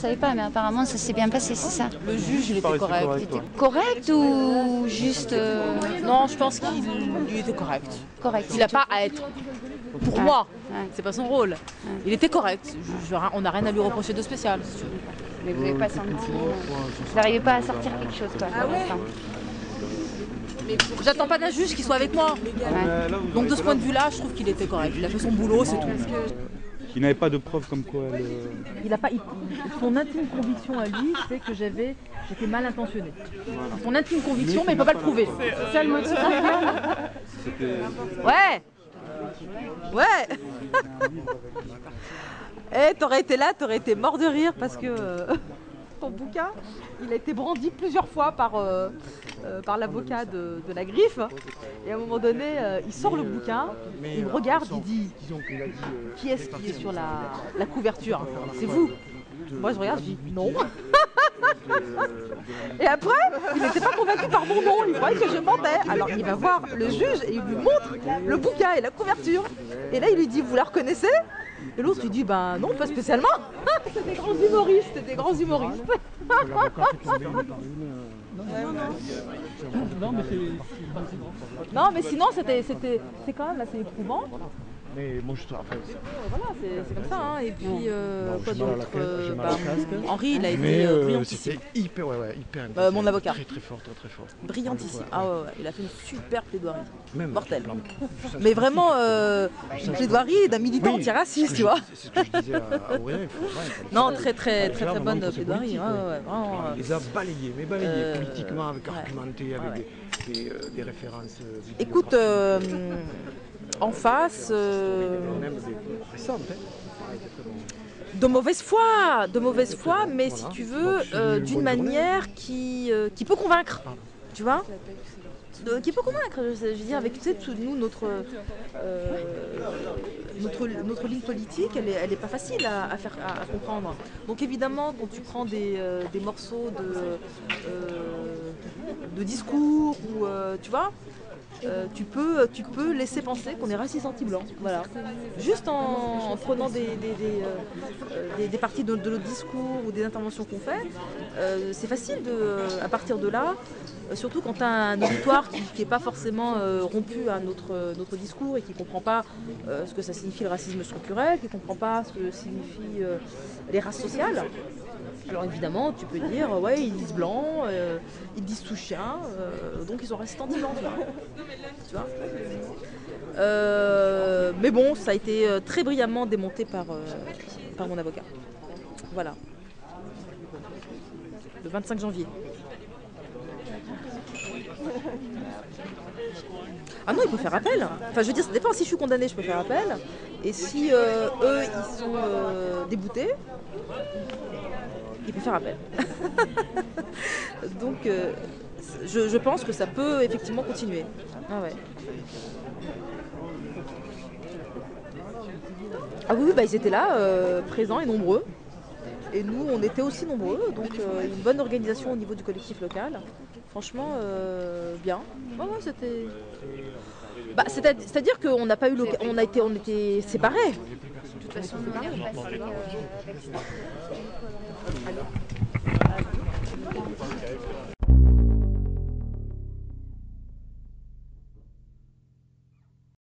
savais pas, mais apparemment ça s'est bien passé, c'est ça. Le juge, il était correct. Correct ou juste Non, je pense qu'il était correct. correct? Il n'a pas à être, pour Ouais. moi, Ouais. c'est pas son rôle. Il était correct. On n'a rien à lui reprocher de spécial. Mais vous n'avez pas senti. Vous n'arrivez pas à sortir quelque chose, quoi. Pour l'instant. J'attends pas d'un juge qu'il soit avec moi. Ouais. Donc de ce point de vue-là, je trouve qu'il était correct. Il a fait son boulot, c'est tout. Il n'avait pas de preuves comme quoi elle... Il a pas, son intime conviction à lui, c'est que j'étais mal intentionnée. Son intime conviction, mais il ne peut pas le prouver. C'est ça le motif. Ouais. Ouais. Eh, t'aurais été là, t'aurais été mort de rire parce que ton bouquin, il a été brandi plusieurs fois par l'avocat de la griffe. Et à un moment donné, il sort le bouquin, il me regarde, il dit qui est-ce qui est sur la couverture? C'est vous? Moi je regarde, je dis non. Et après, il n'était pas convaincu par mon nom, il croyait que je mentais. Alors il va voir le juge et il lui montre le bouquin et la couverture. Et là il lui dit, vous la reconnaissez? Et l'autre lui dit, ben non, pas spécialement. C'est des grands humoristes, des grands humoristes. Non mais sinon c'est quand même assez éprouvant. Mais moi je trouve après. Voilà, c'est comme ça. Hein. Et puis, quoi j'ai mal à la d'autre tête, j'ai mal au casque. Henri, il a été Mais brillantissime. c'était hyper, hyper. Mon avocat. Très fort, très fort. Brillantissime. Ouais. Ah ouais, il a fait une super plaidoirie. Même Mortel. ça, Mais vraiment, une plaidoirie d'un militant oui, antiraciste, tu vois. C'est ce que je disais à Aurélien, il faut Non, très bonne c'est plaidoirie. politique, Ouais, vraiment. Il les a balayés, mais balayés politiquement, avec ouais. argumenté, avec des références. Écoute, en face, Même des récentes, de mauvaise foi, mais si tu veux, d'une manière qui peut convaincre, tu vois, qui peut convaincre. Je veux dire, avec tu sais, nous, notre ligne politique, elle est pas facile à comprendre. Donc évidemment, quand tu prends des morceaux de discours ou tu vois. Tu peux laisser penser qu'on est raciste anti-blanc, voilà. Juste en prenant des parties de notre discours ou des interventions qu'on fait, c'est facile à partir de là, surtout quand tu as un auditoire qui n'est pas forcément rompu à notre discours et qui ne comprend pas ce que ça signifie le racisme structurel, qui ne comprend pas ce que signifient les races sociales. Alors évidemment, tu peux dire, ouais, ils disent blanc, ils disent sous-chien, donc ils sont racistes anti-blancs, tu vois. Mais bon, ça a été très brillamment démonté par mon avocat. Voilà. Le 25 janvier. Ah non, il peut faire appel. Enfin, je veux dire, ça dépend. Si je suis condamnée, je peux faire appel. Et si eux, ils sont déboutés, il peut faire appel. Donc, je pense que ça peut effectivement continuer. Ah ouais. Ah oui, bah, ils étaient là, présents et nombreux. Et nous, on était aussi nombreux. Donc, une bonne organisation au niveau du collectif local. Franchement, bien. Ouais, c'était... Bah, c'est-à-dire qu'on n'a pas eu on était séparés. De toute façon, nous, on est passé avec ça.